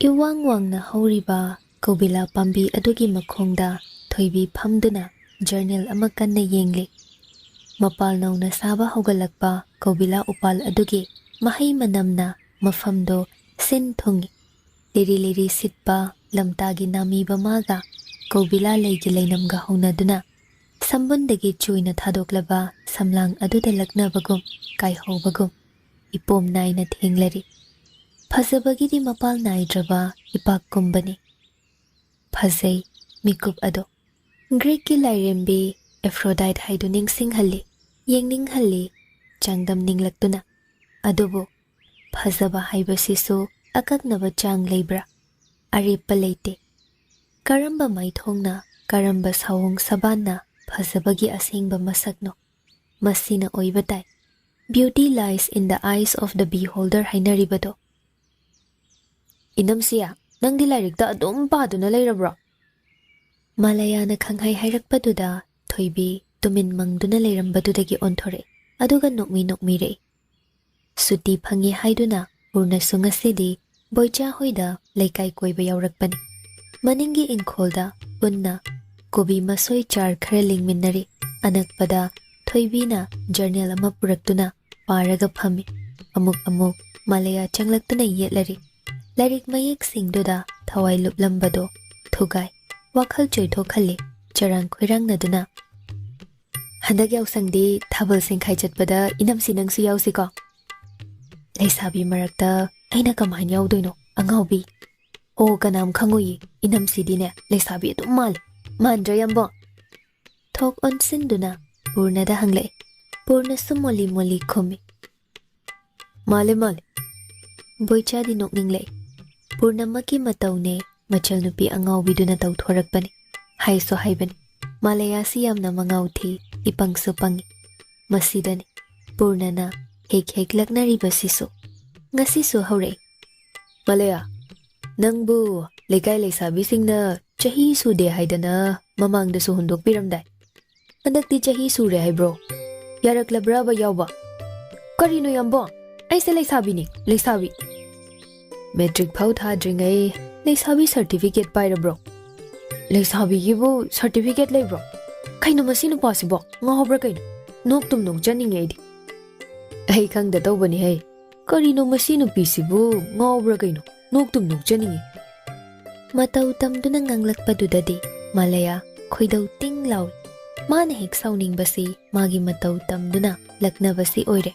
Iwang wangna horiba kobila pambi adugi makhongda thoibi phamduna journal ama kanna yengli. Mapal nauna saba hogalakpa kobila upal adugi mahai manamna mafamdo sin thungi. Liri sitpa lamtagi nami bamaga kobila leigi leinamga honaduna sambundagi chuina thadoklaba samlang aduda laknabagum kaihobagum ipom naina thenglari. Phazabagidi mapal naidraba ipak kumbani. Phazai mikup ado. Greek ki lairembi Aphrodite haidu ningsinghalli, yengningsinghalli, changdam ninglaktuna. Adubo, phazaba haibasisu akaknaba chang leibra. Aripa leite. Karamba maithongna, karamba sawong sabana, phazabagi asingba masakno. Masina oibatai. Beauty lies in the eyes of the beholder hainaribado. Inamsiya, nang dilarikta adum paduna lairabra. Malayana khanghai hairakpaduda thoibi tumin mangduna lairambadudagi onthore aduga nokmi re. Suti phangi haiduna purna sungasidi boicha hoida laikai koiba yaurakpani. Maningi inkholda punna kobi masoi char khare lingminnari anakpada thoibina journal ama puraktuna paraga phami. Amuk Malaya changlaktuna yetlari. Larik mayek singduda thawai luplambado thugai WakhaL choithokhalli charang khoirang naduna. Handak yausangdi thabal singkhai chatpada inamsi nangsu yausiko. Leisabi marakta aina kamain yaudoino angaubi. O kanam khangui inamsi dine leisabi adum mandra yambo. Thok onsinduna PURNA da hangle. PURNA sumoli khumi. Male boicha di nokningle. PURNA maki matawne machal nupi angawbiduna tawthorakpani. Haiso haibani. Malaya siyamna mangawthi ipangso pangi. Masidani PURNA na hek laknariba siso. Ngasiso haure. Malaya, nangbu lekai leisabi singna chahi sude haidana mamangda su hundok piramdai. Andakti chahi sure haibro. Yaraklabra ba yawba. Karino yambo. Aise leisabi. Metric phau thadringai leisabi certificate pairabro. Leisabi gibu certificate leibro. Kaino masinu possible ngahobra kaino noktum janinge idi. Ai khangda tawbani hai. Karino masinu pisibu ngahobra kaino noktum janinge. Matau tamduna nganglakpadudadi Malaya khoidau ting lawi. Mana hek sauningbasi magi matau tamduna laknabasi oire.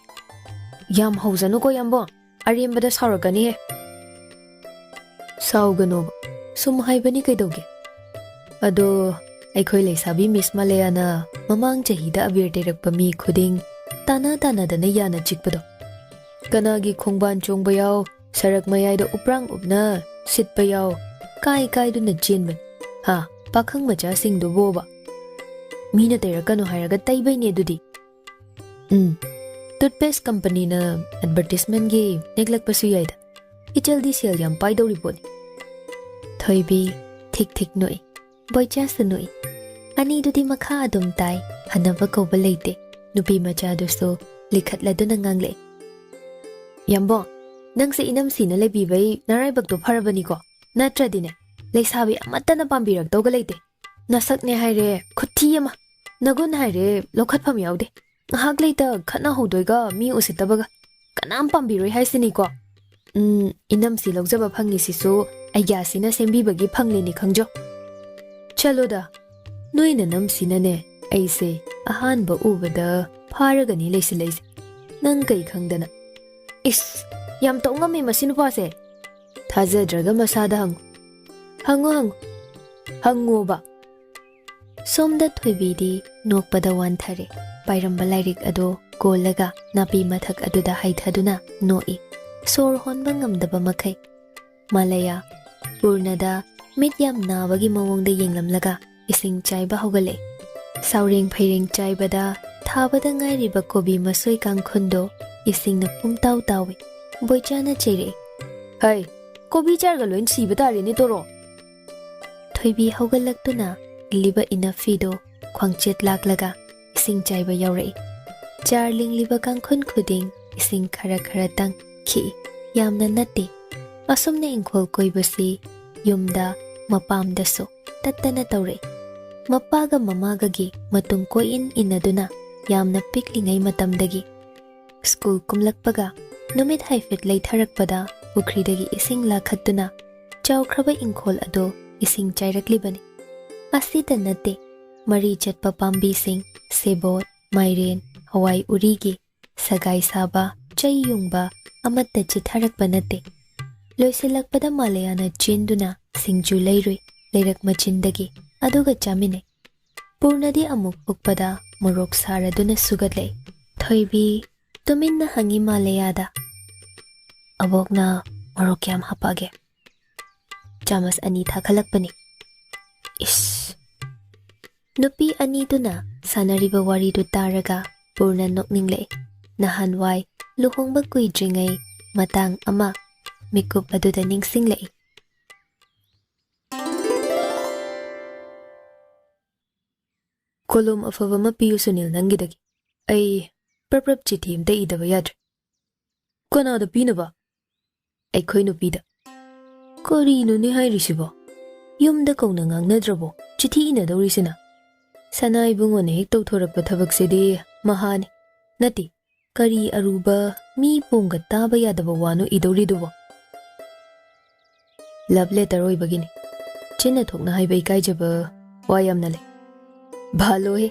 Yam hauzanu ko yambo ariembada sauragani he. Sauganoba sum haibani kaidoge. Ado aikhoi leisabi Miss Malayana mamang chahida abir terakpa mi khuding tana dana yana chikpado. Kanagi khongban chongba yaw sarak mayayda uprang upna sitpa yaw kai duna chinban. Ha pakhang macha singdo boba. Mina terakano hairaga taibai dudi. Toothpaste company na advertisement gi neglakpasu yaida. Ichaldi sel yam paidori boni. Thoibi thik noi. Boicha sunoi. Ani dudi makha adum tai hanaba koba leite. Nupi macha duso likhatladuna ngangle. Yambo, nang se inamsi na lebibai naraibak do pharabani ko. Natradine leisabi amatana pambirak toga leite. Nasakne haire khuthi ama. Nagun haire lokhatpham yaude. Ngahak leita khatna hodoiga mi usitabaga. Kanam pambiroi haisini ko. Inamsi laujaba phangi sisu aiyasina sembibagi phangleni khangjo. Chaloda noina namsinane aise ahanba ubada pharagani leisi. Nang kai khangdana. Is yam tongami masinu pase. Thajadraga masada hango ba. Somda thoibidi nokpada wanthare. Pairamba lairik ado kolaga napi mathak aduda haithaduna noi. Sor honba ngamdaba makai. Malaya PURNAda midyam nabagi mawongda yenglamlaga ising chaiba hogale. Sauring phairing chaibada thabada ngairiba kobi masoi kangkhundo isingna pumtaw tawi. Boichana chere. Hai, kobi charga loin siba tare ni toro. Thoibi hogalaktuna liba inafido khwangchet laklaga ising chaiba yaurai. Charling liba kangkhun khuding ising khara tang ki yamna natti. ꯑꯁꯨꯝꯅ ꯏꯪꯈꯣꯜ ꯀꯣꯏꯕꯁꯤ ꯌꯨꯝꯗ ꯃꯄꯥꯝꯗꯁꯨ ꯇꯠꯇꯅ ꯇꯧꯔꯛꯏ꯫ ꯃꯄꯥꯒ ꯃꯃꯥꯒꯒꯤ ꯃꯇꯨꯡ ꯀꯣꯏꯏꯟ ꯏꯟꯅꯗꯨꯅ ꯌꯥꯝꯅ ꯄꯤꯛꯂꯤꯉꯩ ꯃꯇꯝꯗꯒꯤ ꯁ꯭ꯀꯨꯜ ꯀꯨꯝꯂꯛꯄꯒ ꯅꯨꯃꯤꯠ ꯍꯥꯏꯐꯦꯠ ꯂꯩꯊꯔꯛꯄꯗ ꯄꯨꯈ꯭ꯔꯤꯗꯒꯤ ꯏꯁꯤꯡ ꯂꯥꯈꯠꯇꯨꯅ ꯆꯥꯎꯈ꯭ꯔꯕ ꯏꯪꯈꯣꯜ ꯑꯗꯨ ꯏꯁꯤꯡ ꯆꯥꯏꯔꯛꯂꯤꯕꯅꯤ꯫ ꯑꯁꯤꯇ ꯅꯠꯇꯦ, ꯃꯔꯤ ꯆꯠꯄ ꯄꯥꯝꯕꯤꯁꯤꯡ ꯁꯦꯕꯣꯠ, ꯃꯥꯏꯔꯦꯟ, ꯍꯋꯥꯏ ꯎꯔꯤꯒꯤ ꯁꯒꯥꯏ ꯁꯥꯕ, ꯆꯩ ꯌꯨꯡꯕ ꯑꯃꯠꯇ ꯆꯤꯊꯔꯛꯄ ꯅꯠꯇꯦ꯫ ꯂꯣꯏꯁꯤꯜꯂꯛꯄꯗ ꯃꯥꯂꯌꯥꯅ ꯆꯦꯟꯗꯨꯅ ꯁꯤꯡꯖꯨ ꯂꯩꯔꯨꯏ ꯂꯩꯔꯛ ꯃꯆꯤꯟꯗꯒꯤ, ꯑꯗꯨꯒ ꯆꯥꯃꯤꯟꯅꯩ꯫ ꯄꯨꯔꯅꯗꯤ ꯑꯃꯨꯛ ꯄꯨꯛꯄꯗ ꯃꯣꯔꯣꯛ ꯁꯥꯔꯗꯨꯅ ꯁꯨꯒꯠꯂꯛꯏ꯫ ꯊꯣꯏꯕꯤ ꯇꯨꯃꯤꯟꯅ ꯍꯪꯉꯤ ꯃꯥꯂꯌꯥꯗ, "ꯑꯕꯣꯛꯅ ꯃꯣꯔꯣꯛ ꯀꯌꯥꯝ ꯍꯥꯞꯄꯛꯑꯒꯦ?" "ꯆꯥꯃꯁ 2 ꯊꯥꯈꯠꯂꯛꯄꯅꯤ꯫" "ꯏꯁ!" ꯅꯨꯄꯤ ꯑꯅꯤꯗꯨꯅ ꯁꯥꯟꯅꯔꯤꯕ ꯋꯥꯔꯤꯗꯨ ꯇꯥꯔꯒ ꯄꯨꯔꯅ ꯅꯣꯛꯅꯤꯡꯂꯛꯏ꯫ ꯅꯍꯥꯟꯋꯥꯏ ꯂꯨꯍꯣꯡꯕ ꯀꯨꯏꯗ꯭ꯔꯤꯉꯩ ꯃꯇꯥꯡ ꯑꯃ ꯃꯤꯀꯨꯞ ꯑꯗꯨꯗ ꯅꯤꯡꯁꯤꯡꯂꯛꯏ꯫ "ꯀꯣꯂꯣꯝ ꯑꯐꯕ ꯑꯃ ꯄꯤꯌꯨ ꯁꯨꯅꯤꯜ ꯅꯪꯒꯤꯗꯒꯤ꯫ ꯑꯩ ꯄ꯭ꯔꯞ ꯆꯤꯊꯤ ꯑꯃꯇ ꯏꯗꯕ ꯌꯥꯗ꯭ꯔꯦ." "ꯀꯅꯥꯗ ꯄꯤꯅꯕ?" "ꯑꯩꯈꯣꯏ ꯅꯨꯄꯤꯗ." "ꯀꯔꯤꯅꯣꯅꯦ ꯍꯥꯏꯔꯤꯁꯤꯕꯣ? ꯌꯨꯝꯗ ꯀꯧꯅ ꯉꯥꯡꯅꯗ꯭ꯔꯕꯣ ꯆꯤꯊꯤ ꯏꯅꯗꯧꯔꯤꯁꯤꯅ?" "ꯁꯅꯥ ꯏꯕꯨꯡꯉꯣꯅ ꯍꯦꯛ ꯇꯧꯊꯣꯔꯛꯄ ꯊꯕꯛꯁꯤꯗꯤ ꯃꯍꯥꯅꯤ꯫ ꯅꯠꯇꯦ, ꯀꯔꯤ ꯑꯔꯨꯕ ꯃꯤ ꯄꯣꯡꯒ ꯇꯥꯕ ꯌꯥꯗꯕ ꯋꯥꯅꯣ ꯏꯗꯧꯔꯤꯗꯨꯕꯣ?" "Love letter ꯑꯣꯏꯕꯒꯤꯅꯤ꯫ ꯆꯤꯟꯅ ꯊꯣꯛꯅ ꯍꯥꯏꯕ ꯏꯀꯥꯏꯖꯕ ꯋꯥ ꯌꯥꯝꯅ ꯂꯩ." "ꯚꯥꯂꯣꯍꯦ!"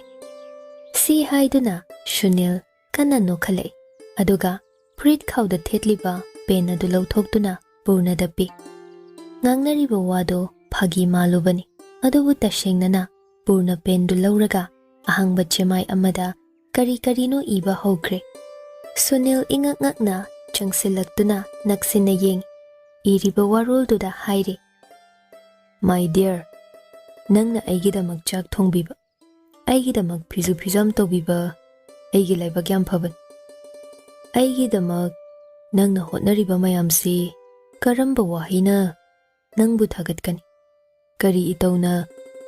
ꯁꯤ ꯍꯥꯏꯗꯨꯅ ꯁꯨꯅꯤꯜ ꯀꯟꯅ ꯅꯣꯛꯈꯠꯂꯛꯏ, ꯑꯗꯨꯒ ꯐꯨꯔꯤꯠ ꯈꯥꯎꯗ ꯊꯦꯠꯂꯤꯕ ꯄꯦꯟ ꯑꯗꯨ ꯂꯧꯊꯣꯛꯇꯨꯅ ꯄꯨꯔꯅꯗ ꯄꯤ꯫ ꯉꯥꯡꯅꯔꯤꯕ ꯋꯥꯗꯣ ꯐꯥꯒꯤ ꯃꯥꯜꯂꯨꯕꯅꯤ, ꯑꯗꯨꯕꯨ ꯇꯁꯦꯡꯅꯅ ꯄꯨꯔꯅ ꯄꯦꯟꯗꯨ ꯂꯧꯔꯒ ꯑꯍꯥꯡꯕ ꯆꯦꯃꯥꯏ ꯑꯃꯗ ꯀꯔꯤ ꯀꯔꯤꯅꯣ ꯏꯕ ꯍꯧꯈ꯭ꯔꯦ꯫ ꯁꯨꯅꯤꯜ ꯏꯉꯛ ꯉꯛꯅ ꯆꯪꯁꯤꯜꯂꯛꯇꯨꯅ ꯅꯛꯁꯤꯟꯅ ꯌꯦꯡꯏ꯫ ꯏꯔꯤꯕ ꯋꯥꯔꯣꯜꯗꯨꯗ ꯍꯥꯏꯔꯤ, "ꯃꯥꯏ ꯗꯤꯌꯔ, ꯅꯪꯅ ꯑꯩꯒꯤꯗꯃꯛ ꯆꯥꯛ ꯊꯣꯡꯕꯤꯕ, ꯑꯩꯒꯤꯗꯃꯛ ꯐꯤꯖꯨ ꯐꯤꯖꯥꯝ ꯇꯧꯕꯤꯕ ꯑꯩꯒꯤ ꯂꯥꯏꯕꯛ ꯌꯥꯝ ꯐꯕꯅꯤ꯫ ꯑꯩꯒꯤꯗꯃꯛ ꯅꯪꯅ ꯍꯣꯠꯅꯔꯤꯕ ꯃꯌꯥꯝꯁꯤ ꯀꯔꯝꯕ ꯋꯥꯍꯩꯅ ꯅꯪꯕꯨ ꯊꯥꯒꯠꯀꯅꯤ? ꯀꯔꯤ ꯏꯇꯧꯅ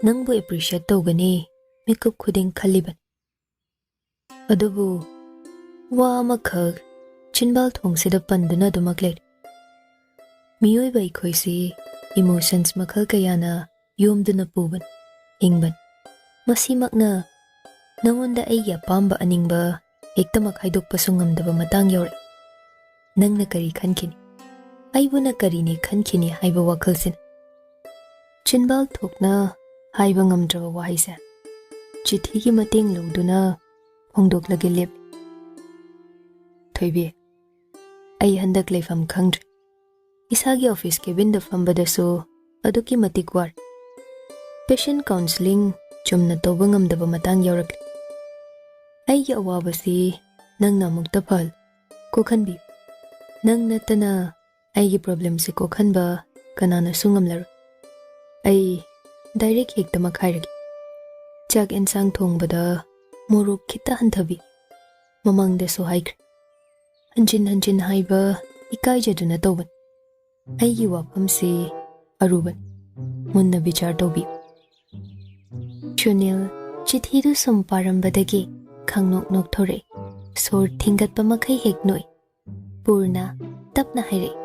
ꯅꯪꯕꯨ ꯑꯦꯄ꯭ꯔꯤꯁꯤꯌꯦꯠ ꯇꯧꯒꯅꯤ ꯃꯤꯀꯨꯞ ꯈꯨꯗꯤꯡ ꯈꯜꯂꯤꯕꯅꯤ꯫ ꯑꯗꯨꯕꯨ ꯋꯥ ꯑꯃꯈꯛ ꯆꯤꯟꯕꯥꯜ ꯊꯣꯡꯁꯤꯗ ꯄꯟꯗꯨꯅ ꯑꯗꯨꯃꯛ ꯂꯩꯔꯤ꯫ ꯃꯤꯑꯣꯏꯕ ꯑꯩꯈꯣꯏꯁꯤ ꯏꯃꯣꯁꯟꯁ ꯃꯈꯜ ꯀꯌꯥꯅ ꯌꯣꯝꯗꯨꯅ ꯄꯨꯕꯅꯤ, ꯍꯤꯡꯕꯅꯤ꯫ ꯃꯁꯤꯃꯛꯅ ꯅꯉꯣꯟꯗ ꯑꯩꯒꯤ ꯑꯄꯥꯝꯕ ꯑꯅꯤꯡꯕ ꯍꯦꯛꯇꯃꯛ ꯍꯥꯏꯗꯣꯛꯄꯁꯨ ꯉꯝꯗꯕ ꯃꯇꯥꯡ ꯌꯥꯎꯔꯛꯏ꯫ ꯅꯪꯅ ꯀꯔꯤ ꯈꯟꯈꯤꯅꯤ? ꯑꯩꯕꯨꯅ ꯀꯔꯤꯅꯤ ꯈꯟꯈꯤꯅꯤ ꯍꯥꯏꯕ ꯋꯥꯈꯜꯁꯤꯅ? ꯆꯤꯟꯕꯥꯜ ꯊꯣꯛꯅ ꯍꯥꯏꯕ ꯉꯝꯗ꯭ꯔꯕ ꯋꯥꯍꯩꯁꯦ ꯆꯤꯊꯤꯒꯤ ꯃꯇꯦꯡ ꯂꯧꯗꯨꯅ ꯐꯣꯡꯗꯣꯛꯂꯒꯦ ꯂꯦꯞꯂꯤ꯫ ꯊꯣꯏꯕꯤ, ꯑꯩ ꯍꯟꯗꯛ ꯂꯩꯐꯝ ꯈꯪꯗ꯭ꯔꯦ꯫ ꯏꯁꯥꯒꯤ ꯑꯣꯐꯤꯁ ꯀꯦꯕꯤꯟꯗ ꯐꯝꯕꯗꯁꯨ ꯑꯗꯨꯛꯀꯤ ꯃꯇꯤꯛ ꯋꯥꯔꯦ꯫ ꯄꯦꯁꯦꯟ ꯀꯥꯎꯟꯁꯤꯂꯤꯡ ꯆꯨꯝꯅ ꯇꯧꯕ ꯉꯝꯗꯕ ꯃꯇꯥꯡ ꯌꯥꯎꯔꯛꯂꯤ꯫ ꯑꯩꯒꯤ ꯑꯋꯥꯕꯁꯤ ꯅꯪꯅ ꯑꯃꯨꯛꯇ ꯐꯍꯜꯂꯨ, ꯀꯣꯛꯍꯟꯕꯤꯌꯨ꯫ ꯅꯪ ꯅꯠꯇꯅ ꯑꯩꯒꯤ ꯄ꯭ꯔꯣꯕ꯭ꯂꯦꯝꯁꯤ ꯀꯣꯛꯍꯟꯕ ꯀꯅꯥꯅꯁꯨ ꯉꯝꯂꯔꯣꯏ꯫ ꯑꯩ ꯗꯥꯏꯔꯦꯛ ꯍꯦꯛꯇꯃꯛ ꯍꯥꯏꯔꯒꯦ, ꯆꯥꯛ ꯑꯦꯟꯁꯥꯡ ꯊꯣꯡꯕꯗ ꯃꯣꯔꯣꯛ ꯈꯤꯇ ꯍꯟꯊꯕꯤ꯫ ꯃꯃꯥꯡꯗꯁꯨ ꯍꯥꯏꯈ꯭ꯔꯦ, ꯍꯟꯖꯤꯟ ꯍꯟꯖꯤꯟ ꯍꯥꯏꯕ ꯏꯀꯥꯏꯖꯗꯨꯅ ꯇꯧꯕꯅꯤ꯫ ꯑꯩꯒꯤ ꯋꯥꯐꯝꯁꯤ ꯑꯔꯨꯕꯅꯤ, ꯃꯨꯟꯅ ꯕꯤꯆꯥꯔ ꯇꯧꯕꯤꯌꯨ." ꯁꯨꯅꯤꯜ ꯆꯤꯊꯤꯗꯨ ꯁꯨꯝ ꯄꯥꯔꯝꯕꯗꯒꯤ ꯈꯪꯅꯣꯛ ꯅꯣꯛꯊꯣꯔꯛꯏ, ꯁꯣꯔ ꯊꯤꯡꯒꯠꯄ ꯃꯈꯩ ꯍꯦꯛ ꯅꯣꯛꯏ꯫ ꯄꯨꯔꯅ ꯇꯞꯅ ꯍꯥꯏꯔꯛꯏ,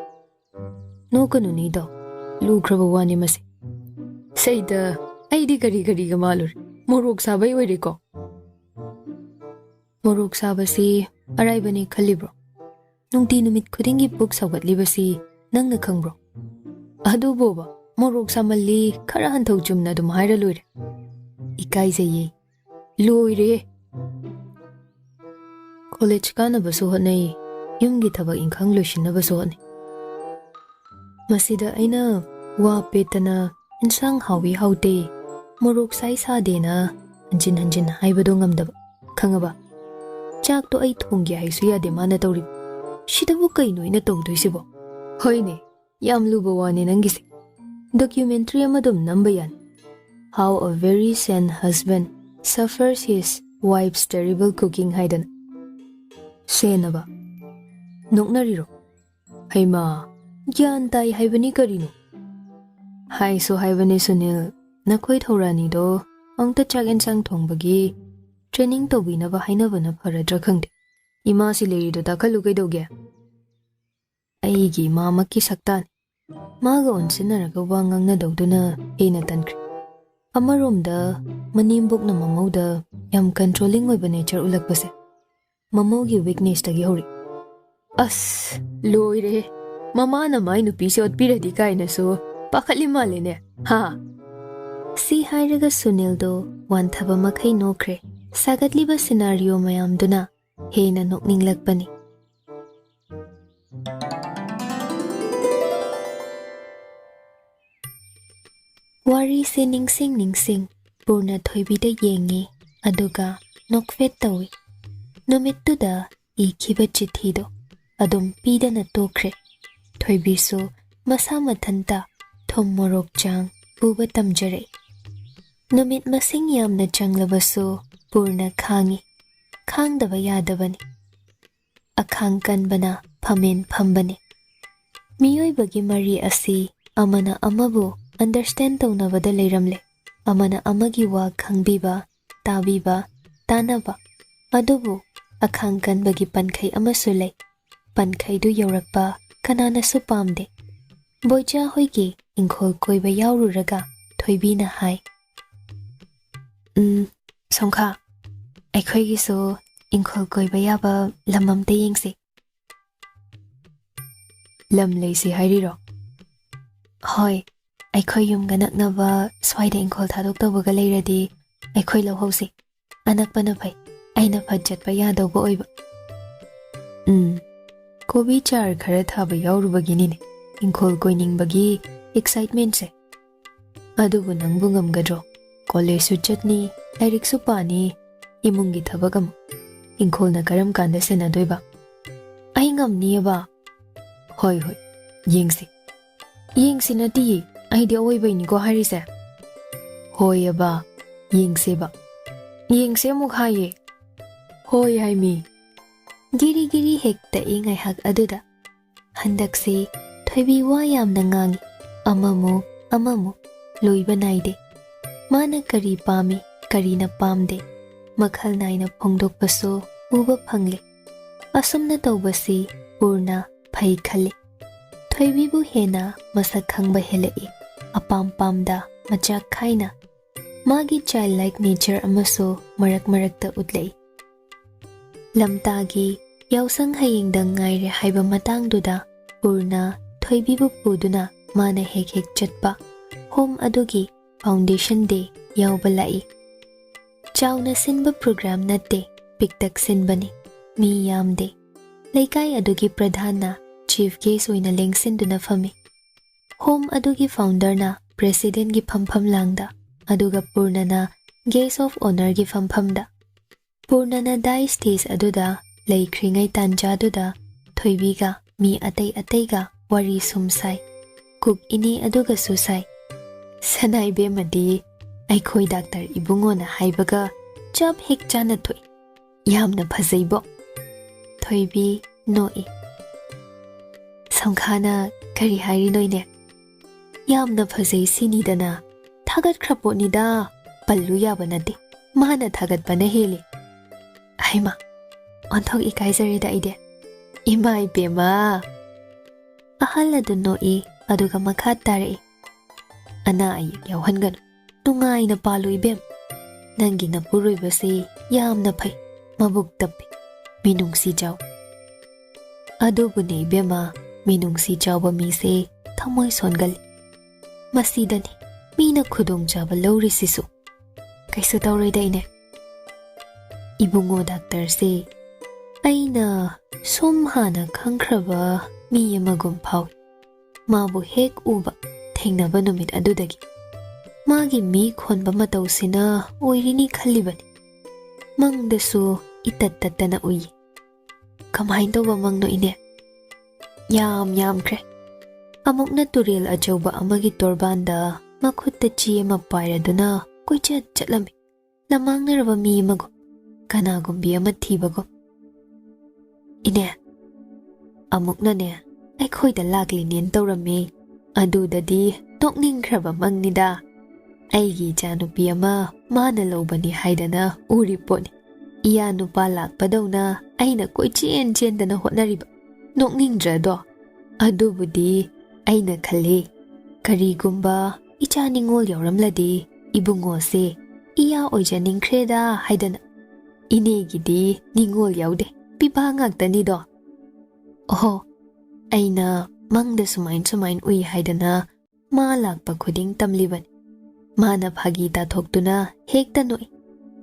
"ꯅꯣꯛꯀꯅꯨꯅꯤꯗꯣ, ꯂꯨꯈ꯭ꯔꯕ ꯋꯥꯅꯤ ꯃꯁꯤ꯫ ꯁꯩꯗ ꯑꯩꯗꯤ ꯀꯔꯤ ꯀꯔꯤꯒ ꯃꯥꯜꯂꯨꯔꯦ, ꯃꯣꯔꯣꯛ ꯁꯥꯕꯩ ꯑꯣꯏꯔꯦꯀꯣ." "ꯃꯣꯔꯣꯛ ꯁꯥꯕꯁꯤ ꯑꯔꯥꯏꯕꯅꯤ ꯈꯜꯂꯤꯕ꯭ꯔꯣ? ꯅꯨꯡꯇꯤ ꯅꯨꯃꯤꯠ ꯈꯨꯗꯤꯡꯒꯤ ꯄꯨꯛ ꯁꯧꯒꯠꯂꯤꯕꯁꯤ ꯅꯪꯅ ꯈꯪꯕ꯭ꯔꯣ? ꯑꯗꯨꯕꯣꯕ ꯃꯣꯔꯣꯛ ꯁꯥꯃꯜꯂꯤ ꯈꯔ ꯍꯟꯊꯧ ꯆꯨꯝꯅ ꯑꯗꯨꯝ ꯍꯥꯏꯔ ꯂꯣꯏꯔꯦ꯫ ꯏꯀꯥꯏꯖꯩꯌꯦ, ꯂꯣꯏꯔꯦ꯫ ꯀꯣꯂꯦꯖ ꯀꯥꯅꯕꯁꯨ ꯍꯣꯠꯅꯩ, ꯌꯨꯝꯒꯤ ꯊꯕꯛ ꯏꯪꯈꯥꯡ ꯂꯣꯏꯁꯤꯟꯅꯕꯁꯨ ꯍꯣꯠꯅꯩ꯫ ꯃꯁꯤꯗ ꯑꯩꯅ ꯋꯥ ꯄꯦꯠꯇꯅ ꯏꯟꯁꯥꯡ ꯍꯥꯎꯋꯤ ꯍꯥꯎꯇꯦ, ꯃꯣꯔꯣꯛ ꯁꯥꯏ ꯁꯥꯗꯦꯅ ꯍꯟꯖꯤꯟ ꯍꯟꯖꯤꯟ ꯍꯥꯏꯕꯗꯣ ꯉꯝꯗꯕ, ꯈꯪꯉꯕ? ꯆꯥꯛꯇꯣ ꯑꯩ ꯊꯣꯡꯒꯦ ꯍꯥꯏꯁꯨ ꯌꯥꯗꯦ ꯃꯥꯅ ꯇꯧꯔꯤꯕ꯫ ꯁꯤꯗꯕꯨ ꯀꯩꯅꯣ ꯑꯩꯅ ꯇꯧꯗꯣꯏꯁꯤꯕꯣ?" "ꯍꯣꯏꯅꯦ, ꯌꯥꯝ ꯂꯨꯕ ꯋꯥꯅꯤ ꯅꯪꯒꯤꯁꯦ꯫ ꯗꯣꯀ꯭ꯌꯨꯃꯦꯟꯇꯔꯤ ꯑꯃꯗꯨꯝ ꯅꯝꯕ ꯌꯥꯅꯤ, ꯍꯥꯎ ꯑ ꯚꯦꯔꯤ ꯁꯦꯟ ꯍꯁꯕꯦꯟ ꯁꯐꯔꯁ ꯍꯤꯁ ꯋꯥꯏꯐꯁ ꯇꯦꯔꯤꯕꯜ ꯀꯨꯀꯤꯡ ꯍꯥꯏꯗꯅ꯫ ꯁꯦꯟꯅꯕ? ꯅꯣꯛꯅꯔꯤꯔꯣ? ꯍꯩꯃꯥ, ꯒ꯭ꯌꯥꯟ ꯇꯥꯏ ꯍꯥꯏꯕꯅꯤ ꯀꯔꯤꯅꯣ?" "ꯍꯥꯏꯁꯨ ꯍꯥꯏꯕꯅꯦ ꯁꯨꯅꯤꯜ, ꯅꯈꯣꯏ ꯊꯧꯔꯥꯅꯤꯗꯣ ꯑꯃꯨꯛꯇ ꯆꯥꯛ ꯑꯦꯟꯁꯥꯡ ꯊꯣꯡꯕꯒꯤ ꯇ꯭ꯔꯦꯅꯤꯡ ꯇꯧꯕꯤꯅꯕ ꯍꯥꯏꯅꯕꯅ ꯐꯔꯗ꯭ꯔꯥ ꯈꯪꯗꯦ꯫ ꯏꯃꯥꯁꯤ ꯂꯩꯔꯤꯗꯣ ꯇꯥꯈꯠꯂꯨ ꯀꯩꯗꯧꯒꯦ?" "ꯑꯩꯒꯤ ꯏꯃꯥꯃꯛꯀꯤ ꯁꯛꯇꯥꯅꯤ, Maga onsinaraga wa ngangnadawduna hena tankre. Amaromda manimbokna mamauda yam controlling oiba nature ulakpase. Mamaugi weakness tagi hori. As loire. Mamana mai nupisi otpiradi kaina so pakhatli malene. Ha. Si hairaga Sunildo wanthaba makai nokre. Sagatliba scenario mayamduna hena nokninglakpani. Wari se ningsing Purna thoibida yengi aduga nokfet tawi. Numittuda ikhiba chithido adum pidana tokre. Thoibiso masa mathanta thom morok chang uba tamjare. Numit masing yamna changlabaso Purna khangi. Khangdaba yadabani. Akhang kanbana phamen phambani. Miyoibagi mari asi amana amabu understand taunabada leiramle. Amana amagi wa khangbiba, tabiba, tanaba. Adubu akhang kanbagi pankhai amasu lei. Pankhai du yaurakpa kanana su pamde. Boija hoigi ingkhol koiba yaururaga thoibina hai. Songkha, aikhoigi so ingkhol koiba yaba lamamte yengsi. Lam leisi hairiro. Hoi, aikhoi yum ganaknaba swaida ingkhol thadok tawbaga leiradi aikhoi lohausi. Anakpana phai, aina phajatpa yadawba oiba. Kobi char khara thaba yaurubaginine. Ingkhol koiningbagi excitement se. Adubu nangbu ngamgadro. College su chatni, lairik su pani, imungi thabagam. Ingkhol na karam kanda senadoiba. Ai ngamniba. Hoi, yengsi. Yengsi nati, ai de oiba iniko harise. Hoi aba, yengsi ba. Yengsi amuk haye. Hoi haimi. Giri hekta ingai hak aduda. Handaksi thoibi wa yamna ngangi. Amamu, loiba naide. Mana kari pami, kari na pamde. Makhal naina phongdokpaso uba phangle. Asumna tawbasi Purna phai khale. Thoibibu hena masak khangba helai. Apam pamda machak khaina. Magi childlike nature amaso marakta utlei. Lamtagi yausang hayingdang ngaire haiba matangduda Purna thoibibu puduna mana hek chatpa. Home adugi Foundation Day yauba lai. Chawna sinba program natte piktak sinbani. Mi yamde. Laikai adugi pradhana chief guest oina lengsinduna fami. Home adugi founder na president gi phampham langda. Aduga Purna na guest of honor gi phamda. Purna na dai stage aduda laikringai tanjaduda thoibiga mi atai ga wari sumsai. Kuk ini aduga susai. Sanai be madi aikhoi doctor ibungo na haibaga chap hek chana thoi. Yamna phazaibo. Thoibi noi. Samkhana kari hairi noine. Yamna phazai sinidana. Thagat khrapo nida pallu yaba nade. Mana thagat bana heli. Aima. Onthok ikaizari da ide. Imai bema. Ahala du noi aduga makhat tare. Ana ay yawhangano. Tungay na palo ibem. Nangi na puroy basi yam na pay. Mabuk tapi. Minung si jaw. Adobo na ibema. Minung si jaw ba mise. Tamoy songali. Masidani. Mina kudong jaba lawri sisu. Kaysa tawray da ine. Ibungo doctor si. Ay na sumhana kangkraba miya magumpaw. Mabu hek uba. Thengnaba numit adudagi. Magi mi khonba matawsina oirini khallibani. Mangdasu itat-tatana uyi. Kamahin tawba mangno ine. Yam kre. Amok na turil ajawba amagi torbanda makhutta chiye mapairaduna koichat chatlami. Lamang naraba mi mago. Kanagumbi amathibago. Ine. Amok na ne. Ay khoida lagli nin tawrami. Adudadi tokningkraba mangnida. Aigi janupi ama mana lobani haidana uriponi. Iya nupa lakpadawna aina koichen dana hotnariba. Nokningdrado. Adubudi ꯑꯩꯅ ꯈꯜꯂꯤ ꯀꯔꯤꯒꯨꯝꯕ ꯏꯆꯥ ꯅꯤꯡꯉꯣꯜ ꯌꯥꯎꯔꯝꯂꯗꯤ ꯏꯕꯨꯡꯉꯣꯁꯦ ꯏꯌꯥ ꯑꯣꯏꯖꯅꯤꯡꯈ꯭ꯔꯦꯗ ꯍꯥꯏꯗꯅ ꯏꯅꯦꯒꯤꯗꯤ ꯅꯤꯡꯉꯣꯜ ꯌꯥꯎꯗꯦ ꯄꯤꯄꯥ ꯉꯥꯛꯇꯅꯤꯗꯣ ꯑꯣꯍꯣ ꯑꯩꯅ ꯃꯪꯗ ꯁꯨꯃꯥꯏꯟ ꯎꯏ ꯍꯥꯏꯗꯅ ꯃꯥ ꯂꯥꯛꯄ ꯈꯨꯗꯤꯡ ꯇꯝꯂꯤꯕꯅꯤ ꯃꯥꯅ ꯐꯥꯒꯤ ꯇꯥꯊꯣꯛꯇꯨꯅ ꯍꯦꯛꯇ ꯅꯣꯛꯏ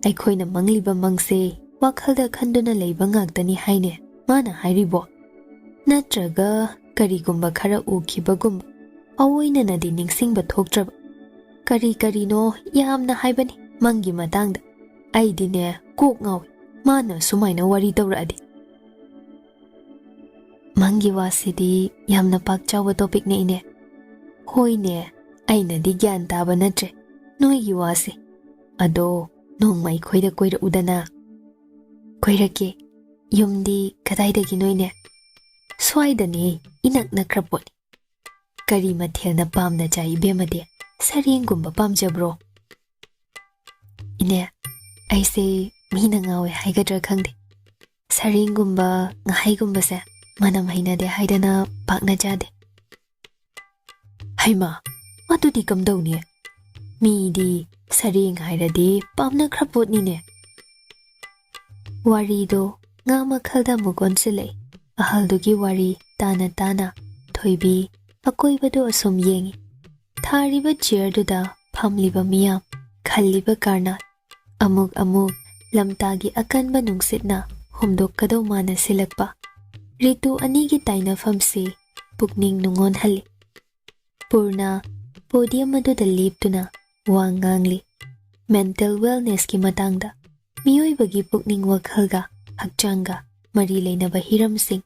ꯑꯩꯈꯣꯏꯅ ꯃꯪꯂꯤꯕ ꯃꯪꯁꯦ ꯋꯥꯈꯜꯗ ꯈꯟꯗꯨꯅ ꯂꯩꯕ ꯉꯥꯛꯇꯅꯤ ꯍꯥꯏꯅꯦ ꯃꯥꯅ ꯍꯥꯏꯔꯤꯕꯣ ꯅꯠꯇ꯭ꯔꯒ ꯀꯔꯤꯒꯨꯝꯕ ꯈꯔ ꯎꯈꯤꯕꯒꯨꯝꯕ ꯑꯑꯣꯏꯅꯅꯗꯤ ꯅꯤꯡꯁꯤꯡꯕ ꯊꯣꯛꯇ꯭ꯔꯕ ꯀꯔꯤꯅꯣ ꯌꯥꯝꯅ ꯍꯥꯏꯕꯅꯤ ꯃꯪꯒꯤ ꯃꯇꯥꯡꯗ ꯑꯩꯗꯤꯅꯦ ꯀꯣꯛ ꯉꯥꯎꯏ ꯃꯥꯅ ꯁꯨꯃꯥꯏꯅ ꯋꯥꯔꯤ ꯇꯧꯔꯛꯑꯗꯤ ꯃꯪꯒꯤ ꯋꯥꯁꯤꯗꯤ ꯌꯥꯝꯅ ꯄꯥꯛ ꯆꯥꯎꯕ ꯇꯣꯄꯤꯛꯅꯦ ꯏꯅꯦ ꯍꯣꯏꯅꯦ ꯑꯩꯅꯗꯤ ꯒ꯭ꯌꯥꯟ ꯇꯥꯕ ꯅꯠꯇ꯭ꯔꯦ ꯅꯣꯏꯒꯤ ꯋꯥꯁꯦ ꯑꯗꯣ ꯅꯣꯡꯃ ꯑꯩꯈꯣꯏꯗ ꯀꯣꯏꯔꯛꯎꯗꯅ ꯀꯣꯏꯔꯛꯀꯦ ꯌꯨꯝꯗꯤ ꯀꯗꯥꯏꯗꯒꯤ ꯅꯣꯏꯅꯦ ꯁ꯭ꯋꯥꯏꯗꯅꯦ ꯏꯅꯛ ꯅꯛꯈ꯭ꯔꯄꯣꯠꯅꯤ ꯀꯔꯤ ꯃꯊꯦꯜꯅ ꯄꯥꯝꯅ ꯆꯥꯏ ꯏꯕꯦꯝꯃꯗꯤ ꯁꯔꯦꯡꯒꯨꯝꯕ ꯄꯥꯝꯖꯕ꯭ꯔꯣ ꯏꯅꯦ ꯑꯩꯁꯦ ꯃꯤꯅ ꯉꯥꯎꯋꯦ ꯍꯥꯏꯒꯗ꯭ꯔꯥ ꯈꯪꯗꯦ ꯁꯔꯦꯡꯒꯨꯝꯕ ꯉꯥꯍꯩꯒꯨꯝꯕꯁꯦ ꯃꯅꯝ ꯍꯩꯅꯗꯦ ꯍꯥꯏꯗꯅ ꯄꯥꯛꯅ ꯆꯥꯗꯦ ꯍꯩꯃꯥ ꯑꯗꯨꯗꯤ ꯀꯝꯗꯧꯅꯤ ꯃꯤꯗꯤ ꯁꯔꯦꯡ ꯍꯥꯏꯔꯗꯤ ꯄꯥꯝꯅꯈ꯭ꯔꯄꯣꯠꯅꯤꯅꯦ ꯋꯥꯔꯤꯗꯣ ꯉꯥ ꯃꯈꯜꯗ ꯑꯃꯨꯛ ꯑꯣꯟꯁꯤꯜꯂꯛꯏ ꯑꯍꯜꯗꯨꯒꯤ ꯋꯥꯔꯤ ꯇꯥꯅ ꯇꯥꯅ ꯊꯣꯏꯕꯤ ꯑꯀꯣꯏꯕꯗꯨ ꯑꯁꯨꯝ ꯌꯦꯡꯉꯤ ꯊꯥꯔꯤꯕ ꯆꯤꯌꯔꯗꯨꯗ ꯐꯝꯂꯤꯕ ꯃꯤꯌꯥꯝ ꯈꯜꯂꯤꯕ ꯀꯥꯔꯅꯥꯠ ꯑꯃꯨꯛ ꯂꯝꯇꯥꯒꯤ ꯑꯀꯟꯕ ꯅꯨꯡꯁꯤꯠꯅ ꯍꯨꯝꯗꯣꯛꯀꯗꯧ ꯃꯥꯅ ꯁꯤꯜꯂꯛꯄ ꯔꯤꯇꯨ ꯑꯅꯤꯒꯤ ꯇꯥꯏꯅꯐꯝꯁꯤ ꯄꯨꯛꯅꯤꯡ ꯅꯨꯡꯉꯣꯟꯍꯜꯂꯤ ꯄꯨꯔꯅ ꯄꯣꯗꯤꯌꯝ ꯑꯗꯨꯗ ꯂꯦꯞꯇꯨꯅ ꯋꯥ ꯉꯥꯡꯂꯤ ꯃꯦꯟꯇꯦꯜ ꯋꯦꯜꯅꯦꯁꯀꯤ ꯃꯇꯥꯡꯗ ꯃꯤꯑꯣꯏꯕꯒꯤ ꯄꯨꯛꯅꯤꯡ ꯋꯥꯈꯜꯒ ꯍꯛꯆꯥꯡꯒ ꯃꯔꯤ ꯂꯩꯅꯕ ꯍꯤꯔꯝꯁꯤꯡ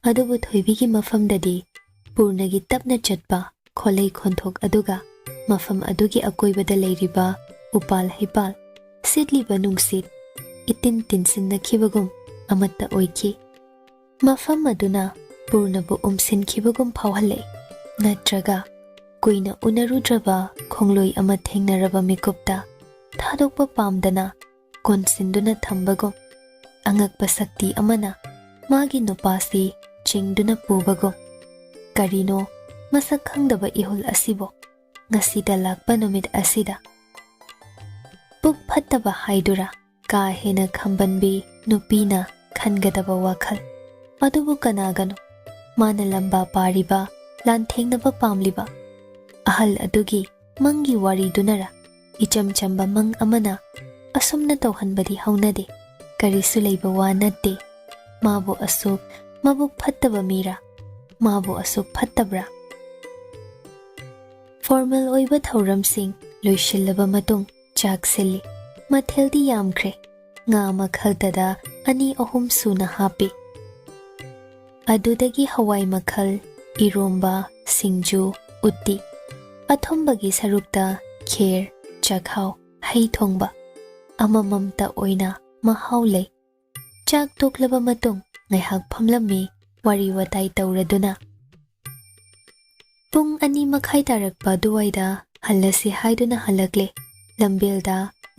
ꯑꯗꯨꯕꯨ ꯊꯣꯏꯕꯤꯒꯤ ꯃꯐꯝꯗꯗꯤ ꯄꯨꯔꯅꯒꯤ ꯇꯞꯅ ꯆꯠꯄ ꯈꯣꯜꯂꯩ ꯈꯣꯟꯊꯣꯛ ꯑꯗꯨꯒ ꯃꯐꯝ ꯑꯗꯨꯒꯤ ꯑꯀꯣꯏꯕꯗ ꯂꯩꯔꯤꯕ ꯎꯄꯥꯜ ꯍꯩꯄꯥꯜ ꯁꯤꯠꯂꯤꯕ ꯅꯨꯡꯁꯤꯠ ꯏꯇꯤꯟ ꯇꯤꯟꯁꯤꯟꯅꯈꯤꯕꯒꯨꯝ ꯑꯃꯠꯇ ꯑꯣꯏꯈꯤ ꯃꯐꯝ ꯑꯗꯨꯅ ꯄꯨꯔꯅꯕꯨ ꯎꯝꯁꯤꯟꯈꯤꯕꯒꯨꯝ ꯐꯥꯎꯍꯜꯂꯛꯏ ꯅꯠꯇ꯭ꯔꯒ ꯀꯨꯏꯅ ꯎꯅꯔꯨꯗ꯭ꯔꯕ ꯈꯣꯡꯂꯣꯏ ꯑꯃ ꯊꯦꯡꯅꯔꯕ ꯃꯤꯀꯨꯞꯇ ꯊꯥꯗꯣꯛꯄ ꯄꯥꯝꯗꯅ ꯀꯣꯟꯁꯤꯟꯗꯨꯅ ꯊꯝꯕꯒꯨꯝ ꯑꯉꯛꯄ ꯁꯛꯇꯤ ꯑꯃꯅ ꯃꯥꯒꯤ ꯅꯨꯄꯥꯁꯤ ꯆꯤꯡꯗꯨꯅ ꯄꯨꯕꯒꯨꯝ ꯀꯔꯤꯅꯣ ꯃꯁꯛ ꯈꯪꯗꯕ ꯏꯍꯨꯜ ꯑꯁꯤꯕꯨ ꯉꯁꯤꯗ ꯂꯥꯛꯄ ꯅꯨꯃꯤꯠ ꯑꯁꯤꯗ ꯄꯨꯛ ꯐꯠꯇꯕ ꯍꯥꯏꯗꯨꯔꯥ ꯀꯥ ꯍꯦꯟꯅ ꯈꯝꯕꯟꯕꯤ ꯅꯨꯄꯤꯅ ꯈꯟꯒꯗꯕ ꯋꯥꯈꯜ ꯑꯗꯨꯕꯨ ꯀꯅꯥꯒꯅꯣ ꯃꯥꯅ ꯂꯝꯕꯥ ꯄꯥꯔꯤꯕ ꯂꯥꯟꯊꯦꯡꯅꯕ ꯄꯥꯝꯂꯤꯕ ꯑꯍꯜ ꯑꯗꯨꯒꯤ ꯃꯪꯒꯤ ꯋꯥꯔꯤꯗꯨꯅꯔ ꯏꯆꯝ ꯆꯝꯕ ꯃꯪ ꯑꯃꯅ ꯑꯁꯨꯝꯅ ꯇꯧꯍꯟꯕꯗꯤ ꯍꯧꯅꯗꯦ ꯀꯔꯤꯁꯨ ꯂꯩꯕ ꯋꯥ ꯅꯠꯇꯦ ꯃꯥꯕꯨ ꯑꯁꯨꯛ ꯃꯕꯨꯛ ꯐꯠꯇꯕ ꯃꯤꯔꯥ ꯃꯥꯕꯨ ꯑꯁꯨꯛ ꯐꯠꯇꯕ꯭ꯔꯥ ꯐꯣꯔꯃꯦꯜ ꯑꯣꯏꯕ ꯊꯧꯔꯝꯁꯤꯡ ꯂꯣꯏꯁꯤꯜꯂꯕ ꯃꯇꯨꯡ ꯆꯥꯛ ꯁꯤꯜꯂꯤ ꯃꯊꯦꯜꯗꯤ ꯌꯥꯝꯈ꯭ꯔꯦ ꯉꯥ ꯃꯈꯜꯗꯗ 2-3 ꯁꯨꯅ ꯍꯥꯞꯄꯤ ꯑꯗꯨꯗꯒꯤ ꯍꯋꯥꯏ ꯃꯈꯜ ꯏꯔꯣꯝꯕ ꯁꯤꯡꯖꯨ ꯎꯠꯇꯤ ꯑꯊꯨꯝꯕꯒꯤ ꯁꯔꯨꯛꯇ ꯈꯦꯔ ꯆꯥꯛꯍꯥꯎ ꯍꯩ ꯊꯣꯡꯕ ꯑꯃꯃꯝꯇ ꯑꯣꯏꯅ ꯃꯍꯥꯎ ꯂꯩ ꯆꯥꯛ ꯇꯣꯛꯂꯕ ꯃꯇꯨꯡ ꯉꯥꯏꯍꯥꯛ ꯐꯝꯂꯝꯃꯤ ꯋꯥꯔꯤ ꯋꯥꯇꯥꯏ ꯇꯧꯔꯗꯨꯅ ꯄꯨꯡ 2:30 ꯇꯥꯔꯛꯄ ꯑꯗꯨꯋꯥꯏꯗ ꯍꯜꯂꯁꯤ ꯍꯥꯏꯗꯨꯅ ꯍꯜꯂꯛꯂꯦ ꯂꯝꯕꯦꯜꯗ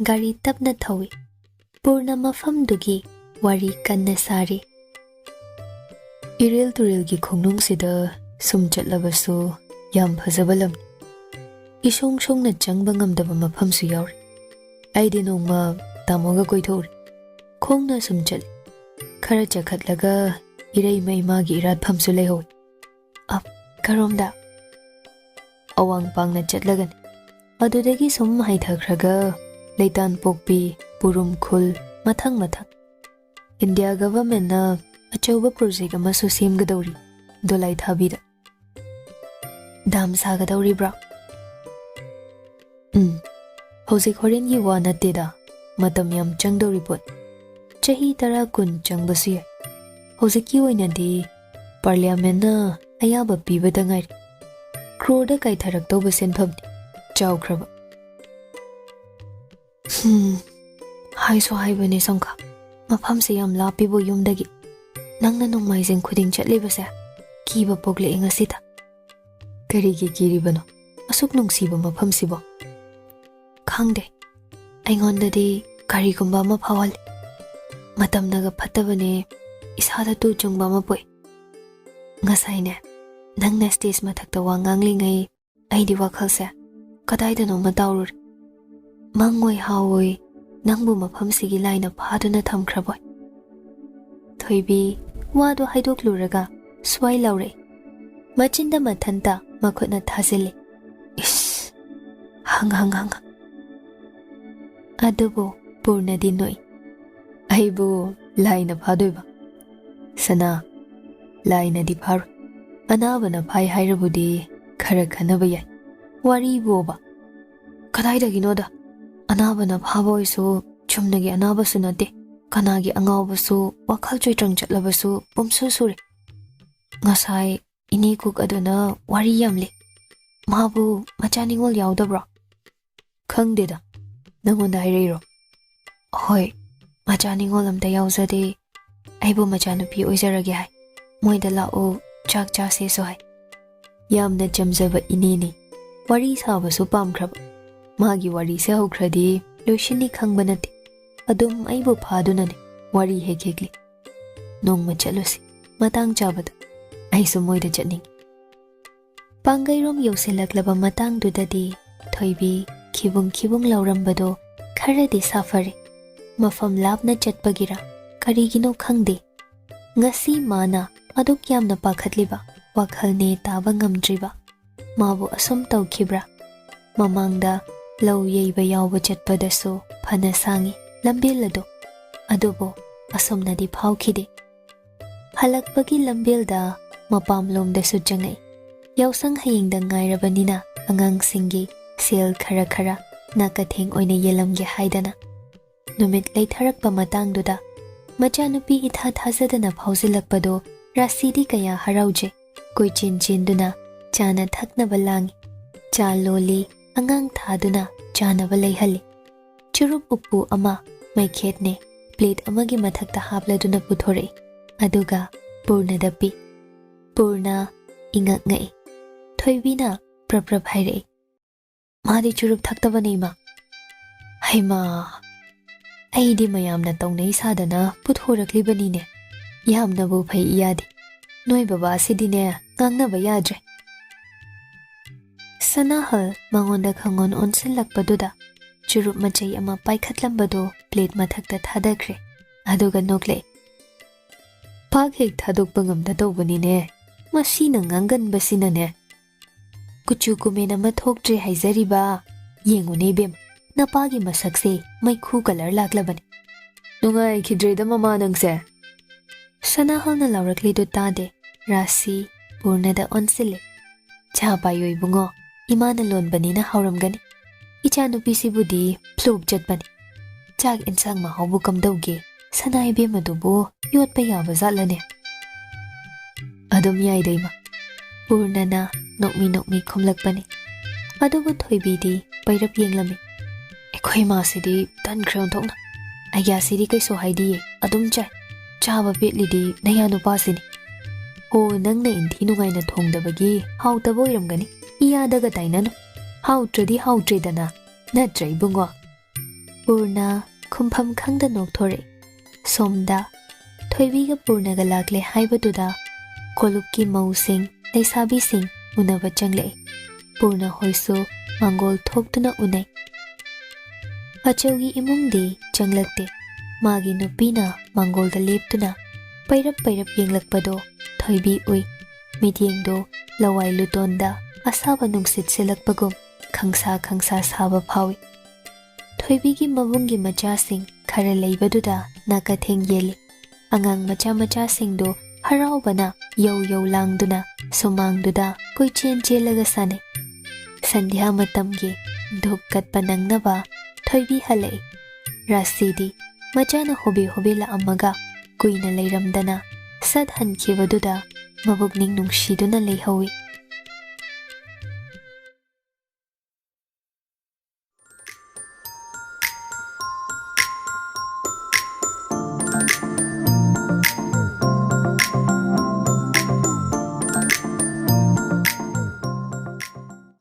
ꯒꯥꯔꯤ ꯇꯞꯅ ꯊꯧꯏ ꯄꯨꯔꯅ ꯃꯐꯝꯗꯨꯒꯤ ꯋꯥꯔꯤ ꯀꯟꯅ ꯁꯥꯔꯤ ꯏꯔꯦꯜ ꯇꯨꯔꯦꯜꯒꯤ ꯈꯣꯡꯅꯨꯡꯁꯤꯗ ꯁꯨꯝ ꯆꯠꯂꯕꯁꯨ ꯌꯥꯝ ꯐꯖꯕ ꯂꯝꯅꯤ ꯏꯁꯣꯡ ꯁꯣꯡꯅ ꯆꯪꯕ ꯉꯝꯗꯕ ꯃꯐꯝꯁꯨ ꯌꯥꯎꯔꯤ ꯑꯩꯗꯤ ꯅꯣꯡꯃ ꯇꯥꯃꯣꯒ ꯀꯣꯏꯊꯣꯛꯎꯔꯦ ꯈꯣꯡꯅ ꯁꯨꯝ ꯆꯠꯂꯤ ꯈꯔ ꯆꯈꯠꯂꯒ ꯏꯔꯩꯃ ꯏꯃꯥꯒꯤ ꯏꯔꯥꯠꯐꯝꯁꯨ ꯂꯩꯍꯧꯏ ꯀꯔꯣꯝꯗ ꯑꯋꯥꯡ ꯄꯥꯡꯅ ꯆꯠꯂꯒꯅꯤ ꯑꯗꯨꯗꯒꯤ ꯁꯨꯝ ꯍꯥꯏꯊꯈ꯭ꯔꯒ ꯂꯩꯇꯥꯟ ꯄꯣꯛꯄꯤ ꯄꯨꯔꯨꯝ ꯈꯨꯜ ꯃꯊꯪ ꯏꯟꯗꯤꯌꯥ ꯒꯚꯔꯟꯃꯦꯟꯠꯅ ꯑꯆꯧꯕ ꯄ꯭ꯔꯣꯖꯦꯛ ꯑꯃꯁꯨ ꯁꯦꯝꯒꯗꯧꯔꯤ ꯗꯣꯂꯥꯏ ꯊꯥꯕꯤꯗ ꯗꯥꯝ ꯁꯥꯒꯗꯧꯔꯤꯕ꯭ꯔꯥ ꯍꯧꯖꯤꯛ ꯍꯣꯔꯦꯟꯒꯤ ꯋꯥ ꯅꯠꯇꯦꯗ ꯃꯇꯝ ꯌꯥꯝ ꯆꯪꯗꯧꯔꯤ ꯄꯣꯠ ꯆꯍꯤ 10-20 ꯆꯪꯕꯁꯨ ꯌꯥꯏ ꯍꯧꯖꯤꯛꯀꯤ ꯑꯣꯏꯅꯗꯤ ꯄꯥꯔꯂꯤꯌꯥꯃꯦꯟꯠꯅ ꯑꯌꯥꯕ ꯄꯤꯕꯗ ꯉꯥꯏꯔꯤ ꯀ꯭ꯔꯣꯔꯗ ꯀꯥꯏꯊꯔꯛꯇꯧꯕ ꯁꯦꯟꯐꯝꯅꯤ ꯆꯥꯎꯈ꯭ꯔꯕ ꯍꯥꯏꯁꯨ ꯍꯥꯏꯕꯅꯦ ꯁꯪꯈꯥ ꯃꯐꯝꯁꯦ ꯌꯥꯝ ꯂꯥꯞꯄꯤꯕꯣ ꯌꯨꯝꯗꯒꯤ ꯅꯪꯅ ꯅꯣꯡꯃꯥꯏꯖꯤꯡ ꯈꯨꯗꯤꯡ ꯆꯠꯂꯤꯕꯁꯦ ꯀꯤꯕ ꯄꯣꯛꯂꯛꯑꯦ ꯉꯁꯤꯗ ꯀꯔꯤꯒꯤ ꯀꯤꯔꯤꯕꯅꯣ ꯑꯁꯨꯛ ꯅꯨꯡꯁꯤꯕ ꯃꯐꯝꯁꯤꯕꯣ ꯈꯪꯗꯦ ꯑꯩꯉꯣꯟꯗꯗꯤ ꯀꯔꯤꯒꯨꯝꯕ ꯑꯃ ꯐꯥꯎꯍꯜꯂꯤ ꯃꯇꯝꯅꯒ ꯐꯠꯇꯕꯅꯦ ꯏꯁꯥꯗ ꯇꯨ ꯆꯨꯡꯕ ꯑꯃ ꯄꯣꯛꯏ ꯉꯁꯥꯏꯅꯦ ꯅꯪꯅ ꯁ꯭ꯇꯦꯖ ꯃꯊꯛꯇ ꯋꯥ ꯉꯥꯡꯂꯤꯉꯩ ꯑꯩꯗꯤ ꯋꯥꯈꯜꯁꯦ ꯀꯗꯥꯏꯗꯅꯣꯃ ꯇꯥꯎꯔꯨꯔꯦ꯫ ꯃꯪꯑꯣꯏ ꯍꯥꯎꯑꯣꯏ ꯅꯪꯕꯨ ꯃꯐꯝꯁꯤꯒꯤ ꯂꯥꯏꯅ ꯐꯥꯗꯨꯅ ꯊꯝꯈ꯭ꯔꯕꯣꯏ꯫ ꯊꯣꯏꯕꯤ ꯋꯥꯗꯣ ꯍꯥꯏꯗꯣꯛꯂꯨꯔꯒ ꯁ꯭ꯋꯥꯏ ꯂꯥꯎꯔꯛꯏ꯫ ꯃꯆꯤꯟꯗ ꯃꯊꯟꯇ ꯃꯈꯨꯠꯅ ꯊꯥꯖꯤꯜꯂꯤ꯫ ꯏꯁ ꯍꯪ ꯑꯗꯨꯕꯨ ꯄꯨꯔꯅꯗꯤ ꯅꯣꯛꯏ꯫ ꯑꯩꯕꯨ ꯂꯥꯏꯅ ꯐꯥꯗꯣꯏꯕ? ꯁꯅꯥ, ꯂꯥꯏꯅꯗꯤ ꯐꯥꯔꯣꯏ꯫ ꯑꯅꯥꯕꯅ ꯐꯥꯏ ꯍꯥꯏꯔꯕꯨꯗꯤ ꯈꯔ ꯈꯟꯅꯕ ꯌꯥꯏ꯫ ꯋꯥꯔꯤꯕꯣꯕ ꯀꯗꯥꯏꯗꯒꯤꯅꯣꯗ, ꯑꯅꯥꯕꯅ ꯐꯥꯕ ꯑꯣꯏꯁꯨ ꯆꯨꯝꯅꯒꯤ ꯑꯅꯥꯕꯁꯨ ꯅꯠꯇꯦ꯫ ꯀꯅꯥꯒꯤ ꯑꯉꯥꯎꯕꯁꯨ ꯋꯥꯈꯜ ꯆꯣꯏꯇ꯭ꯔꯪ ꯆꯠꯂꯕꯁꯨ ꯄꯨꯝꯁꯨ ꯁꯨꯔꯦ꯫ ꯉꯁꯥꯏ ꯏꯅꯦ ꯀꯨꯛ ꯑꯗꯨꯅ ꯋꯥꯔꯤ ꯌꯥꯝ ꯂꯤ꯫ ꯃꯥꯕꯨ ꯃꯆꯥ ꯅꯤꯉꯣꯜ ꯌꯥꯎꯗꯕ꯭ꯔꯣ? ꯈꯪꯗꯦꯗ, ꯅꯪꯉꯣꯟꯗ ꯍꯥꯏꯔꯛꯏꯔꯣ? ꯍꯣꯏ, ꯃꯆꯥ ꯅꯤꯉꯣꯜ ꯑꯝꯇ ꯌꯥꯎꯖꯗꯦ꯫ ꯑꯩꯕꯨ ꯃꯆꯥꯅꯨꯄꯤ ꯑꯣꯏꯖꯔꯒꯦ ꯍꯥꯏ꯫ ꯃꯣꯏꯗ ꯂꯥꯛꯑꯣ ꯆꯥꯛ ꯆꯥꯁꯦꯁꯨ ꯍꯥꯏ꯫ ꯌꯥꯝꯅ ꯆꯝꯖꯕ ꯏꯅꯦꯅꯤ꯫ ꯋꯥꯔꯤ ꯁꯥꯕꯁꯨ ꯄꯥꯝꯈ꯭ꯔꯕ꯫ ꯃꯥꯒꯤ ꯋꯥꯔꯤꯁꯦ ꯍꯧꯈ꯭ꯔꯗꯤ ꯂꯣꯏꯁꯤꯟꯅꯤ ꯈꯪꯕ ꯅꯠꯇꯦ꯫ ꯑꯗꯨꯝ ꯑꯩꯕꯨ ꯐꯥꯗꯨꯅꯅꯦ ꯋꯥꯔꯤ ꯍꯦꯛ ꯍꯦꯛꯂꯤ꯫ ꯅꯣꯡꯃ ꯆꯠꯂꯨꯁꯤ ꯃꯇꯥꯡ ꯆꯥꯕꯗ꯫ ꯑꯩꯁꯨ ꯃꯣꯏꯗ ꯆꯠꯅꯤꯡꯉꯤ꯫ ꯄꯥꯡꯒꯩꯔꯣꯝ ꯌꯧꯁꯤꯜꯂꯛꯂꯕ ꯃꯇꯥꯡꯗꯨꯗꯗꯤ ꯊꯣꯏꯕꯤ ꯈꯤꯕꯨꯡ ꯂꯥꯎꯔꯝꯕꯗꯣ ꯈꯔꯗꯤ ꯁꯥꯐꯔꯦ꯫ ꯃꯐꯝ ꯂꯥꯞꯅ ꯆꯠꯄꯒꯤꯔ ꯀꯔꯤꯒꯤꯅꯣ ꯈꯪꯗꯦ, ꯉꯁꯤ ꯃꯥꯅ ꯑꯗꯨꯛ ꯌꯥꯝꯅ ꯄꯥꯈꯠꯂꯤꯕ ꯋꯥꯈꯜꯅꯦ ꯇꯥꯕ ꯉꯝꯗ꯭ꯔꯤꯕ꯫ ꯃꯥꯕꯨ ꯑꯁꯨꯝ ꯇꯧꯈꯤꯕ꯭ꯔꯥ? ꯃꯃꯥꯡꯗ ꯂꯧ ꯌꯩꯕ ꯌꯥꯎꯕ ꯆꯠꯄꯗꯁꯨ ꯐꯅ ꯁꯥꯡꯉꯤ ꯂꯝꯕꯦꯜ ꯑꯗꯣ, ꯑꯗꯨꯕꯨ ꯑꯁꯨꯝꯅꯗꯤ ꯐꯥꯎꯈꯤꯗꯦ꯫ ꯍꯜꯂꯛꯄꯒꯤ ꯂꯝꯕꯦꯜꯗ ꯃꯄꯥꯝꯂꯣꯝꯗꯁꯨ ꯆꯪꯉꯛꯏ꯫ ꯌꯥꯎꯁꯪ ꯍꯌꯦꯡꯗ ꯉꯥꯏꯔꯕꯅꯤꯅ ꯑꯉꯥꯡꯁꯤꯡꯒꯤ ꯁꯦꯜ ꯈꯔ ꯅꯥꯀꯊꯦꯡ ꯑꯣꯏꯅ ꯌꯦꯜꯂꯝꯒꯦ ꯍꯥꯏꯗꯅ꯫ ꯅꯨꯃꯤꯠ ꯂꯩꯊꯔꯛꯄ ꯃꯇꯥꯡꯗꯨꯗ ꯃꯆꯥꯅꯨꯄꯤ ꯏꯊꯥ ꯊꯥꯖꯗꯅ ꯐꯥꯎꯖꯤꯜꯂꯛꯄꯗꯣ ꯔꯥꯁꯤꯗꯤ ꯀꯌꯥ ꯍꯔꯥꯎꯖꯩ꯫ ꯀꯣꯏꯆꯦꯟ ꯆꯦꯟꯗꯨꯅ ꯆꯥꯅ ꯊꯛꯅꯕ ꯂꯥꯡꯏ꯫ ꯆꯥ ꯂꯣꯜꯂꯤ, ꯑꯉꯥꯡ ꯊꯥꯗꯨꯅ ꯆꯥꯅꯕ ꯂꯩꯍꯜꯂꯤ꯫ ꯆꯨꯔꯨꯞ ꯎꯄꯨ ꯑꯃ, ꯃꯩꯈꯦꯠꯅꯦ, ꯄ꯭ꯂꯦꯠ ꯑꯃꯒꯤ ꯃꯊꯛꯇ ꯍꯥꯞꯂꯗꯨꯅ ꯄꯨꯊꯣꯔꯛꯏ꯫ ꯑꯗꯨꯒ ꯄꯨꯔꯅꯗ ꯄꯤ꯫ ꯄꯨꯔꯅ ꯏꯉꯛ ꯉꯛꯏ꯫ ꯊꯣꯏꯕꯤꯅ ꯄ꯭ꯔꯞ ꯍꯥꯏꯔꯛꯏ꯫ ꯃꯥꯗꯤ ꯆꯨꯔꯨꯞ ꯊꯛꯇꯕꯅꯤ ꯏꯃꯥ꯫ ꯍꯩꯃꯥ, ꯑꯩꯗꯤ ꯃꯌꯥꯝꯅ ꯇꯧꯅꯩ ꯁꯥꯗꯅ ꯄꯨꯊꯣꯔꯛꯂꯤꯕꯅꯤꯅꯦ꯫ ꯌꯥꯝꯅꯕꯨ ꯐꯩ ꯏꯌꯥꯗꯤ꯫ ꯅꯣꯏ ꯕꯕꯥꯁꯤꯗꯤꯅꯦ ꯉꯥꯡꯅꯕ ꯌꯥꯗ꯭ꯔꯦ꯫ ꯁꯅꯥꯍꯜ ꯃꯉꯣꯟꯗ ꯈꯪꯑꯣꯟ ꯑꯣꯟꯁꯤꯜꯂꯛꯄꯗꯨꯗ ꯆꯨꯔꯨꯞ ꯃꯆꯩ ꯑꯃ ꯄꯥꯏꯈꯠꯂꯝꯕꯗꯣ ꯄ꯭ꯂꯦꯠ ꯃꯊꯛꯇ ꯊꯥꯗꯈ꯭ꯔꯦ꯫ ꯑꯗꯨꯒ ꯅꯣꯛꯂꯛꯏ꯫ ꯄꯥꯛ ꯍꯦꯛ ꯊꯥꯗꯣꯛꯄ ꯉꯝꯗ ꯇꯧꯕꯅꯤꯅꯦ꯫ ꯃꯁꯤꯅ ꯉꯥꯡꯒꯟꯕꯁꯤꯅꯅꯦ꯫ ꯀꯨꯆꯨ ꯀꯨꯃꯦꯟ ꯑꯃ ꯊꯣꯛꯇ꯭ꯔꯦ ꯍꯥꯏꯖꯔꯤꯕ꯫ ꯌꯦꯡꯉꯨꯅꯦ ꯏꯕꯦꯝ, ꯅꯄꯥꯒꯤ ꯃꯁꯛꯁꯦ ꯃꯩꯈꯨ ꯀꯂꯔ ꯂꯥꯛꯂꯕꯅꯤ꯫ ꯅꯨꯡꯉꯥꯏꯈꯤꯗ꯭ꯔꯦꯗ ꯃꯃꯥ ꯅꯪꯁꯦ꯫ ꯁꯅꯥꯍꯜꯅ ꯂꯥꯎꯔꯛꯂꯤꯗꯨ ꯇꯥꯗꯦ꯫ ꯔꯥꯁꯤ ꯄꯨꯔꯅꯗ ꯑꯣꯟꯁꯤꯜꯂꯤ꯫ ꯆꯥ ꯄꯥꯏꯌꯣ ꯏꯕꯨꯡꯉꯣ, ꯏꯃꯥꯅ ꯂꯣꯟꯕꯅꯤꯅ ꯍꯥꯎꯔꯝꯒꯅꯤ꯫ ꯏꯆꯥꯅꯨꯄꯤꯁꯤꯕꯨꯗꯤ ꯐ꯭ꯂꯨꯛ ꯆꯠꯄꯅꯤ꯫ ꯆꯥꯛ ꯏꯟꯁꯥꯡ ꯃꯍꯥꯎꯕꯨ ꯀꯝꯗꯧꯒꯦ? ꯁꯅꯥ ꯏꯕꯦꯝ ꯑꯗꯨꯕꯨ ꯌꯣꯠꯄ ꯌꯥꯕ ꯖꯥꯠꯂꯅꯦ? ꯑꯗꯨꯝ ꯌꯥꯏꯗ ꯏꯃꯥ꯫ ꯄꯨꯔꯅꯅ ꯅꯣꯛꯃꯤ ꯈꯨꯝꯂꯛꯄꯅꯤ꯫ ꯑꯗꯨꯕꯨ ꯊꯣꯏꯕꯤꯗꯤ ꯄꯩꯔꯞ ꯌꯦꯡꯂꯝꯃꯤ꯫ ꯑꯩꯈꯣꯏ ꯃꯥꯁꯤꯗꯤ ꯇꯟꯈ꯭ꯔꯦ ꯑꯣꯟꯊꯣꯛꯅ꯫ ꯑꯩꯒ꯭ꯌꯥꯁꯤꯗꯤ ꯀꯩꯁꯨ ꯍꯥꯏꯗꯤꯌꯦ, ꯑꯗꯨꯝ ꯆꯥꯏ꯫ ꯆꯥꯕ ꯄꯦꯠꯂꯤꯗꯤ ꯅꯌꯥ ꯅꯨꯄꯥꯁꯤꯅꯤ꯫ ꯍꯣ, ꯅꯪꯅ ꯏꯟꯊꯤ ꯅꯨꯡꯉꯥꯏꯅ ꯊꯣꯡꯗꯕꯒꯤ ꯍꯥꯎꯇꯕ ꯑꯣꯏꯔꯝꯒꯅꯤ꯫ ꯏꯌꯥꯗꯒ ꯇꯥꯏꯅꯅꯨ꯫ ꯍꯥꯎꯇ꯭ꯔꯗꯤ ꯍꯥꯎꯇ꯭ꯔꯦꯗꯅ, ꯅꯠꯇ꯭ꯔ ꯏꯕꯨꯡꯉꯣ? ꯄꯨꯔꯅ ꯈꯨꯝꯐꯝ ꯈꯪꯗ ꯅꯣꯛꯊꯣꯔꯛꯏ꯫ ꯁꯣꯝꯗ ꯊꯣꯏꯕꯤꯒ ꯄꯨꯔꯅꯒ ꯂꯥꯛꯂꯦ ꯍꯥꯏꯕꯗꯨꯗ ꯀꯣꯂꯨꯞꯀꯤ ꯃꯧꯁꯤꯡ ꯂꯩꯁꯥꯕꯤꯁꯤꯡ ꯎꯅꯕ ꯆꯪꯂꯛꯏ꯫ ꯄꯨꯔꯅ ꯍꯣꯏꯁꯨ ꯃꯥꯡꯒꯣꯜ ꯊꯣꯛꯇꯨꯅ ꯎꯅꯩ꯫ ꯑꯆꯧꯒꯤ ꯏꯃꯨꯡꯗꯤ ꯆꯪꯂꯛꯇꯦ꯫ ꯃꯥꯒꯤ ꯅꯨꯄꯤꯅ ꯃꯥꯡꯒꯣꯜꯗ ꯂꯦꯞꯇꯨꯅ ꯄꯩꯔꯞ ꯌꯦꯡꯂꯛꯄꯗꯣ ꯊꯣꯏꯕꯤ ꯎꯏ꯫ ꯃꯤꯠꯌꯦꯡꯗꯣ ꯂꯋꯥꯏ ꯂꯨꯇꯣꯟꯗ ꯑꯁꯥꯕ ꯅꯨꯡꯁꯤꯠ ꯁꯤꯜꯂꯛꯄꯒꯨꯝ ꯈꯪꯁꯥ ꯁꯥꯕ ꯐꯥꯎꯏ꯫ ꯊꯣꯏꯕꯤꯒꯤ ꯃꯕꯨꯡꯒꯤ ꯃꯆꯥꯁꯤꯡ ꯈꯔ ꯂꯩꯕꯗꯨꯗ ꯅꯥꯀꯊꯦꯡ ꯌꯦꯜꯂꯤ꯫ ꯑꯉꯥꯡ ꯃꯆꯥꯁꯤꯡꯗꯣ ꯍꯔꯥꯎꯕꯅ ꯌꯧ ꯂꯥꯡꯗꯨꯅ ꯁꯨꯃꯥꯡꯗꯨꯗ ꯀꯣꯏꯆꯦꯟ ꯆꯦꯜꯂꯒ ꯁꯥꯟꯅꯩ꯫ ꯁꯟꯙ꯭ꯌꯥ ꯃꯇꯝꯒꯤ ꯙꯨꯞ ꯀꯠꯄ ꯅꯪꯅꯕ ꯊꯣꯏꯕꯤ ꯍꯜꯂꯛꯏ꯫ ꯔꯥꯁꯤꯗꯤ ꯃꯆꯥꯅ ꯍꯣꯕꯦ ꯂꯥꯛꯑꯝꯃꯒ ꯀꯨꯏꯅ ꯂꯩꯔꯝꯗꯅ ꯁꯠ ꯍꯟꯈꯤꯕꯗꯨꯗ ꯃꯕꯨꯛꯅꯤꯡ ꯅꯨꯡꯁꯤꯗꯨꯅ ꯂꯩꯍꯧꯏ꯫